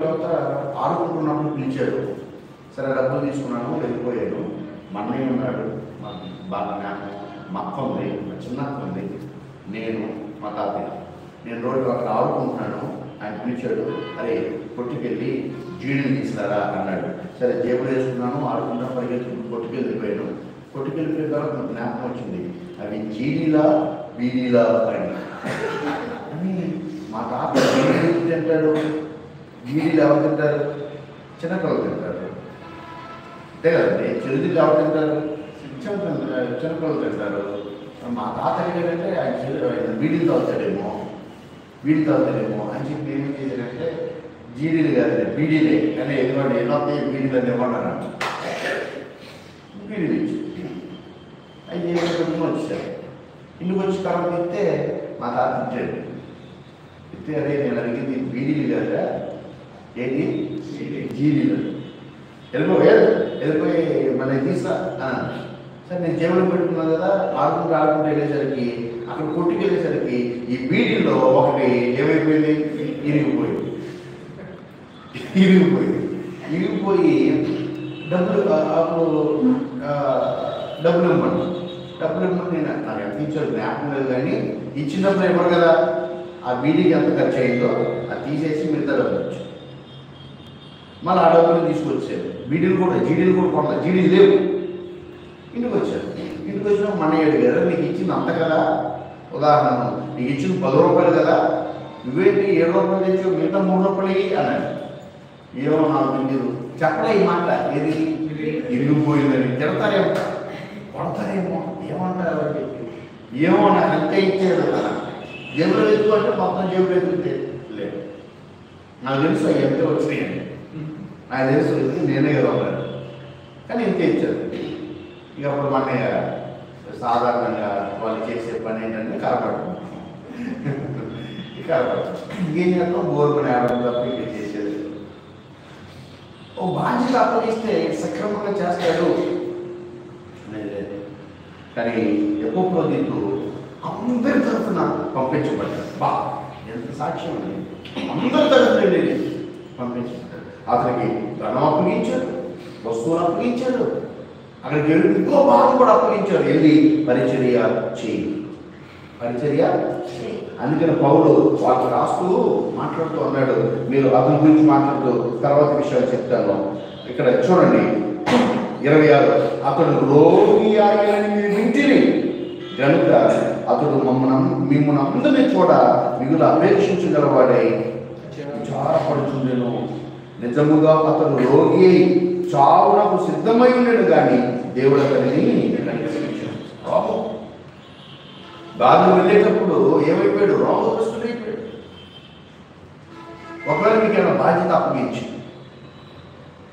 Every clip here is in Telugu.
తర్వాత ఆడుకుంటున్నప్పుడు పిలిచాడు. సరే డబ్బులు తీసుకున్నాను, వెళ్ళిపోయాను. మా అన్నయ్య ఉన్నాడు, బాగా నాకు మా అక్క ఉంది, మా చిన్న అక్క ఉంది, నేను మా తాతయ్య. నేను రోడ్డు అక్కడ ఆడుకుంటున్నాను, ఆయన పిలిచాడు. అరే కొట్టుకెళ్ళి జీడీలు తీసుకురా అన్నాడు. సరే జేబులు వేసుకున్నాను, ఆడుకుంటున్నాను, పరిగెత్తుకుంటూ కొట్టుకెళ్ళిపోయాను. కొట్టుకెళ్ళిపోయిన తర్వాత నాకు జ్ఞాపకం వచ్చింది, అవి జీడీలా బీడీలా అని. మా తాత జీడీలు తింటాడు, జీడీలు ఎవరు తింటారు? చిన్నపిల్లలు తింటారు, అంతే కదండి. చిరుదిళ్ళు ఎవరు తింటారు? చిన్నపిల్లలు తింటారు. మా తాత ఏంటంటే ఆయన బీడీలు తాగుతాడేమో అని చెప్పి ఏమి చేశారంటే, జీడీలు కాదు బీడీలే కానీ ఎందుకంటే ఎన్నో బీడీలు అని ఇవ్వమన్నారు. బీడీలు ఇచ్చి అయితే ఇంటికి వచ్చారు. ఇంటికి వచ్చి తర్వాత ఇస్తే మా తాత ఇచ్చాడు. ఇస్తే అదే నేను అడిగింది బీడీలు కదా, ఏది జీడీలు. వెళ్ళిపోయి మన తీసా సరే నేను జేబులో పెట్టుకున్నాను కదా. ఆడుకుంటూ వెళ్ళేసరికి అక్కడ కొట్టుకెళ్ళేసరికి ఈ బీడీల్లో ఒకటి ఏమైపోయింది, ఇరిగిపోయి డబ్బులు ఇవ్వమని నేను నాకు ఎంత ఇచ్చారు జ్ఞాపకం లేదు, కానీ ఇచ్చినప్పుడు ఇవ్వరు కదా. ఆ బీడీకి ఎంత ఖర్చు అయిందో అది తీసేసి మిగతా డబ్బులు వచ్చు. మళ్ళీ ఆ డబ్బులు తీసుకొచ్చారు. జీడీలు కూడా కొనాలి, జీడీలు లేవు. ఇంటికి వచ్చారు. ఇంటికి వచ్చిన మన అడిగారు, నీకు ఇచ్చింది అంత కదా, ఉదాహరణ నీకు ఇచ్చింది 10 రూపాయలు కదా, నువ్వేంటి 7 రూపాయలు తెచ్చి మిగతా 3 రూపాయలు అన్నాడు. ఏమో నాకు తెలియదు చెప్పలే ఈ మాట, ఏది ఇరిగిపోయిందని. తిడతారేమో, కొడతారేమో, ఏమంటారు అని చెప్పి ఏమో నాకు అంతే ఇచ్చేది కదా. జేబులో ఎత్తు అంటే మొత్తం జేబులో ఎత్తుతే లేదు. నాకు తెలుసు అవి ఎంతే వచ్చినాయండి, నాకు తెలుసు నేనే కదా ఉన్నాను, కానీ ఇంతే ఇచ్చారు. ఇక అప్పుడు మన సాధారణంగా వాళ్ళు చేసే పని ఏంటంటే కరపడటం. ఇంకేం చేస్తాం, గోరుకుని ఆడడం తప్ప ఇంక చేసేది. ఓ బాధ్యత అప్పగిస్తే సక్రమంగా చేస్తాడు కానీ ఎక్కువ దీంట్లో అందరి తరఫున పంపించబడ్డాడు. ఎంత సాక్ష్యం అండి, అందరి తరఫున పంపించబడ్డాడు. అతనికి ధనం అప్పగించాడు, వస్తువులు అప్పగించాడు, అక్కడికి వెళ్ళి ఇంకో భాగం కూడా అప్పగించాడు, వెళ్ళి పరిచర్య చేయి. అందుకని పౌలు వాళ్ళకి రాస్తూ మాట్లాడుతూ ఉన్నాడు. మీరు అతని గురించి మాట్లాడుతూ తర్వాత విషయాలు చెప్తాను. ఇక్కడ చూడండి 26, అతడు రోగి ఆయనని మీరు వింటిరి కనుక అతడు మిమ్మల్ని అందరినీ చూడ మిగులు అపేక్షించగలవాడై విచారపడుచుండెను. నిజముగా అతడు రోగి అయి చావునకు సిద్ధమై ఉండేడు, కానీ దేవుడు అతనిని రోగం దాన్ని వెళ్ళేటప్పుడు ఏమైపోయాడు, రోగగ్రస్తుడైపోయాడు. ఒకవేళ మీకు ఏమైనా బాధ్యత అప్పగించి,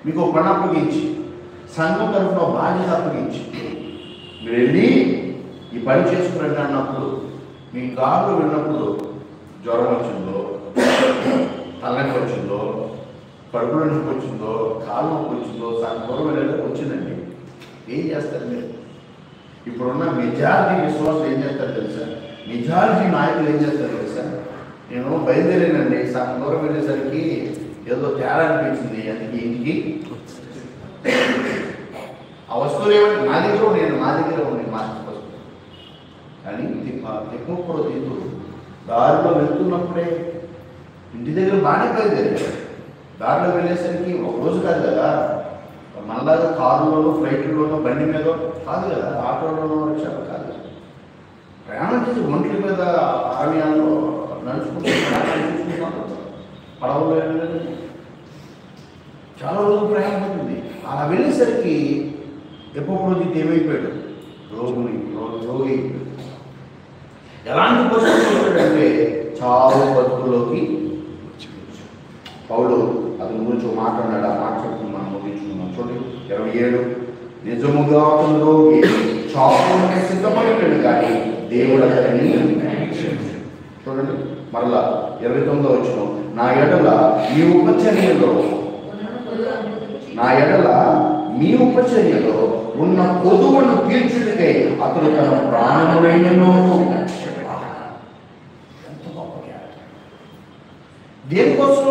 మీకు ఒక పని అప్పగించి, సంఘం తరఫున బాధ్యత అప్పగించి మీరు వెళ్ళి ఈ పని చేసుకురండి అన్నప్పుడు, మీ కారులో వెళ్ళినప్పుడు జ్వరం వచ్చిందో, తలనొప్పి వచ్చిందో, కడుపులో నొప్పి వచ్చిందో, కాలు నొప్పి వచ్చిందో, సగం వెళ్ళడానికి వచ్చిందండి, ఏం చేస్తారు మీరు? ఇప్పుడున్న మెజారిటీ విశ్వాసం ఏం చేస్తారు తెలుసా? మెజారిటీ నాయకులు ఏం చేస్తారు తెలుసా? నేను బయలుదేరానండి, సగం దూరం వెళ్ళేసరికి ఏదో తేడా అనిపించింది, అందుకే ఇంటికి ఆ వస్తువులు ఏమంటే నా దగ్గర ఉన్నాయి మార్కెట్ వస్తువు. కానీ ఎక్కువ తీసు దారిలో వెళ్తున్నప్పుడే ఇంటి దగ్గర బాగానే బయలుదేరాడు. దారిలో వెళ్ళేసరికి ఒక రోజు కాదు కదా, మనలాగా కారులోనో ఫ్లైట్లోనో బండి మీద కాదు కదా, ఆటోలోనో రిక్షాలో కాదు, ప్రయాణం చేసి ఒంట్ల మీద ఆలయాల్లో నడుచుకుంటున్నాను, పడవలో వెళ్ళలేదు, చాలా రోజులు ప్రయాణం అవుతుంది. అలా వెళ్ళేసరికి ఎప్పుడు రోజు ఏమైపోయాడు, రోగి. ఎలాంటి పరిస్థితులు అంటే చావు బతుకులోకి పౌలు అతని గురించి మాట్లాడాడు. ఆ మాట చెప్తున్నాం, మనం ముగించుకున్నాం. చూడండి 27, నిజముగా అతను రోగి చావుకి సిద్ధమైపోయాడు, కానీ దేవుడు అతనిని. చూడండి మరలా 29వ వచనం, నా ఎడల మీ ఉపచర్యలో ఉన్న పొదువును తీర్చుడికై అతడు తన ప్రాణములైనను. దేనికోసం?